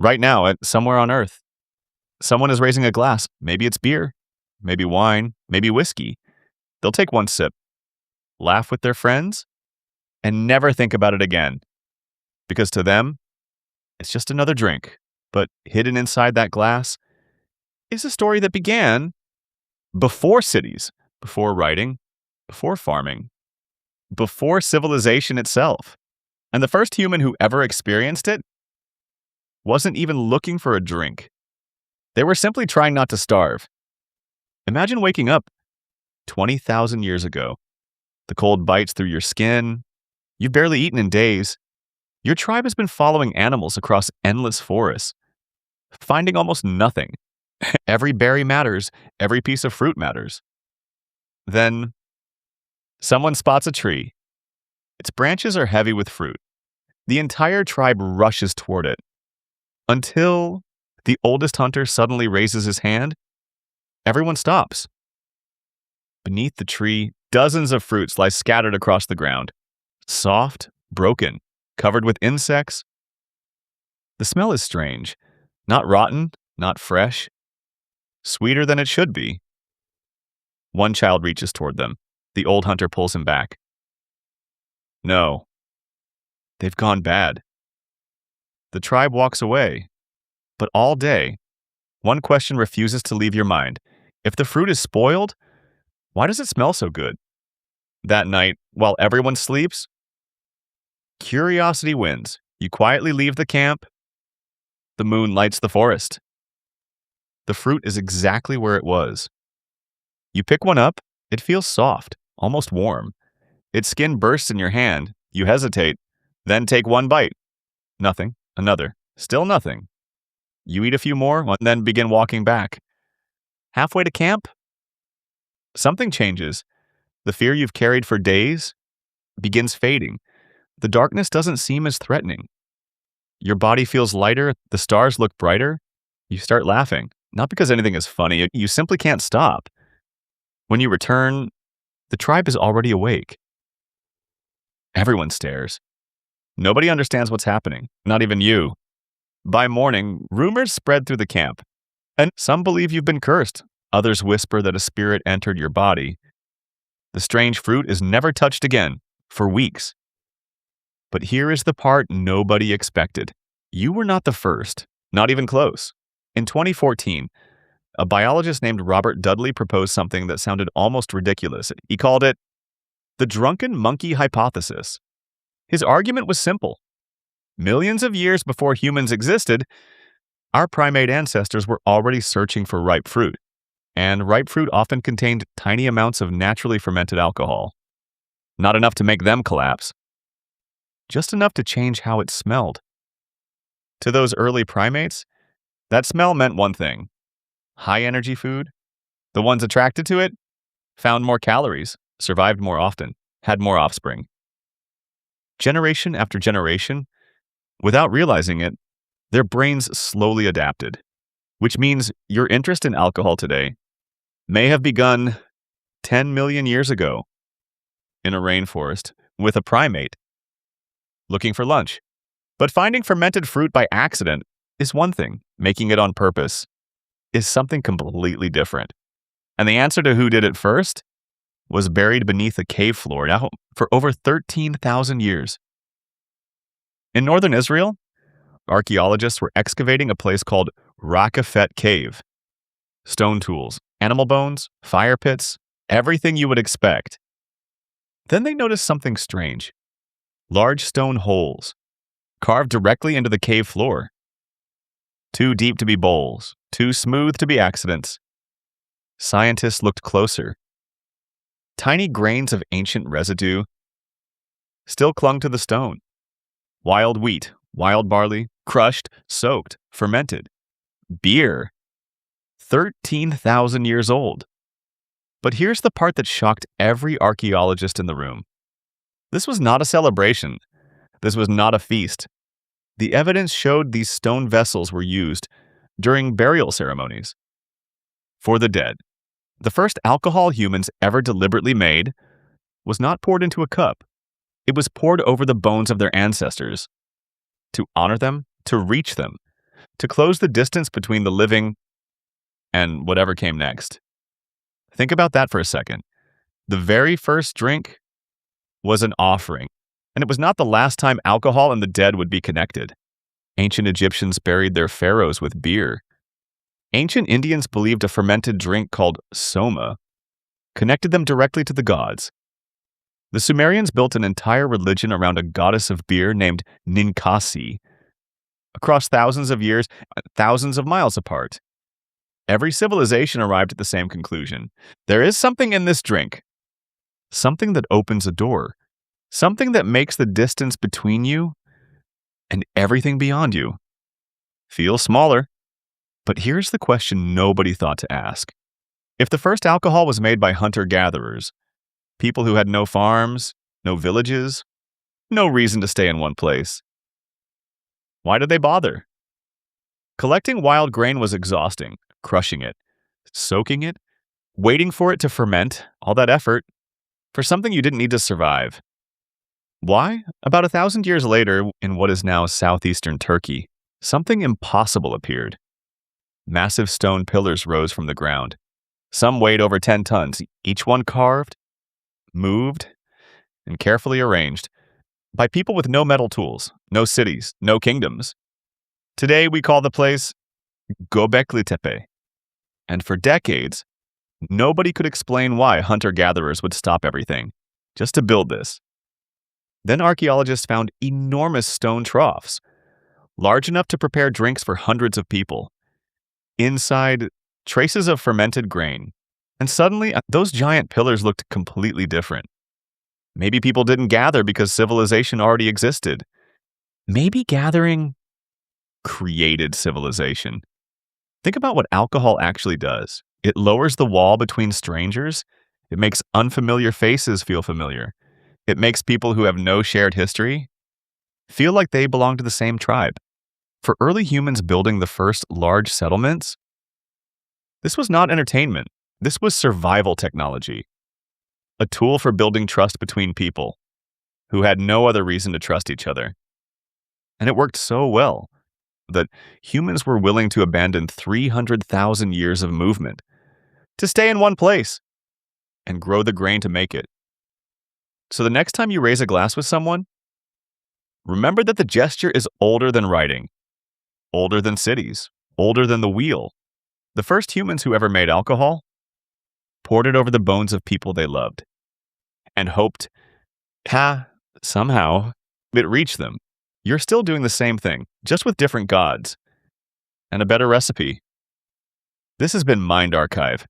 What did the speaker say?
Right now, somewhere on Earth, someone is raising a glass. Maybe it's beer, maybe wine, maybe whiskey. They'll take one sip, laugh with their friends, and never think about it again. Because to them, it's just another drink. But hidden inside that glass is a story that began before cities, before writing, before farming, before civilization itself. And the first human who ever experienced it wasn't even looking for a drink. They were simply trying not to starve. Imagine waking up 20,000 years ago. The cold bites through your skin. You've barely eaten in days. Your tribe has been following animals across endless forests, finding almost nothing. Every berry matters. Every piece of fruit matters. Then, someone spots a tree. Its branches are heavy with fruit. The entire tribe rushes toward it. Until the oldest hunter suddenly raises his hand, everyone stops. Beneath the tree, dozens of fruits lie scattered across the ground. Soft, broken, covered with insects. The smell is strange. Not rotten, not fresh. Sweeter than it should be. One child reaches toward them. The old hunter pulls him back. No. They've gone bad. The tribe walks away. But all day, one question refuses to leave your mind. If the fruit is spoiled, why does it smell so good? That night, while everyone sleeps, curiosity wins. You quietly leave the camp. The moon lights the forest. The fruit is exactly where it was. You pick one up. It feels soft, almost warm. Its skin bursts in your hand. You hesitate, then take one bite. Nothing. Another. Still nothing. You eat a few more, and then begin walking back. Halfway to camp, something changes. The fear you've carried for days begins fading. The darkness doesn't seem as threatening. Your body feels lighter. The stars look brighter. You start laughing. Not because anything is funny. You simply can't stop. When you return, the tribe is already awake. Everyone stares. Nobody understands what's happening. Not even you. By morning, rumors spread through the camp. And some believe you've been cursed. Others whisper that a spirit entered your body. The strange fruit is never touched again, for weeks. But here is the part nobody expected. You were not the first, not even close. In 2014, a biologist named Robert Dudley proposed something that sounded almost ridiculous. He called it the Drunken monkey hypothesis. His argument was simple. Millions of years before humans existed, our primate ancestors were already searching for ripe fruit. And ripe fruit often contained tiny amounts of naturally fermented alcohol. Not enough to make them collapse. Just enough to change how it smelled. To those early primates, that smell meant one thing. High-energy food. The ones attracted to it found more calories, survived more often, had more offspring. Generation after generation, without realizing it, their brains slowly adapted. Which means your interest in alcohol today may have begun 10 million years ago in a rainforest with a primate looking for lunch. But finding fermented fruit by accident is one thing. Making it on purpose is something completely different. And the answer to who did it first was buried beneath a cave floor now for over 13,000 years. In northern Israel, archaeologists were excavating a place called Rakafet Cave. Stone tools, animal bones, fire pits, everything you would expect. Then they noticed something strange. Large stone holes, carved directly into the cave floor. Too deep to be bowls, too smooth to be accidents. Scientists looked closer. Tiny grains of ancient residue still clung to the stone. Wild wheat, wild barley, crushed, soaked, fermented. Beer. 13,000 years old. But here's the part that shocked every archaeologist in the room. This was not a celebration. This was not a feast. The evidence showed these stone vessels were used during burial ceremonies. For the dead. The first alcohol humans ever deliberately made was not poured into a cup. It was poured over the bones of their ancestors. To honor them, to reach them, to close the distance between the living and whatever came next. Think about that for a second. The very first drink was an offering, and it was not the last time alcohol and the dead would be connected. Ancient Egyptians buried their pharaohs with beer. Ancient Indians believed a fermented drink called soma connected them directly to the gods. The Sumerians built an entire religion around a goddess of beer named Ninkasi. Across thousands of years, thousands of miles apart, every civilization arrived at the same conclusion. There is something in this drink. Something that opens a door. Something that makes the distance between you and everything beyond you feel smaller. But here's the question nobody thought to ask. If the first alcohol was made by hunter-gatherers, people who had no farms, no villages, no reason to stay in one place, why did they bother? Collecting wild grain was exhausting. Crushing it, soaking it, waiting for it to ferment, all that effort, for something you didn't need to survive. Why? About 1,000 years later, in what is now southeastern Turkey, something impossible appeared. Massive stone pillars rose from the ground. Some weighed over 10 tons, each one carved, moved, and carefully arranged by people with no metal tools, no cities, no kingdoms. Today we call the place Göbekli Tepe. And for decades, nobody could explain why hunter-gatherers would stop everything just to build this. Then archaeologists found enormous stone troughs, large enough to prepare drinks for hundreds of people. Inside, traces of fermented grain. And suddenly, those giant pillars looked completely different. Maybe people didn't gather because civilization already existed. Maybe gathering created civilization. Think about what alcohol actually does. It lowers the wall between strangers. It makes unfamiliar faces feel familiar. It makes people who have no shared history feel like they belong to the same tribe. For early humans building the first large settlements, this was not entertainment. This was survival technology. A tool for building trust between people who had no other reason to trust each other. And it worked so well that humans were willing to abandon 300,000 years of movement to stay in one place and grow the grain to make it. So the next time you raise a glass with someone, remember that the gesture is older than writing, older than cities, older than the wheel. The first humans who ever made alcohol poured it over the bones of people they loved and hoped, somehow it reached them. You're still doing the same thing, just with different gods and a better recipe. This has been Mind Archive.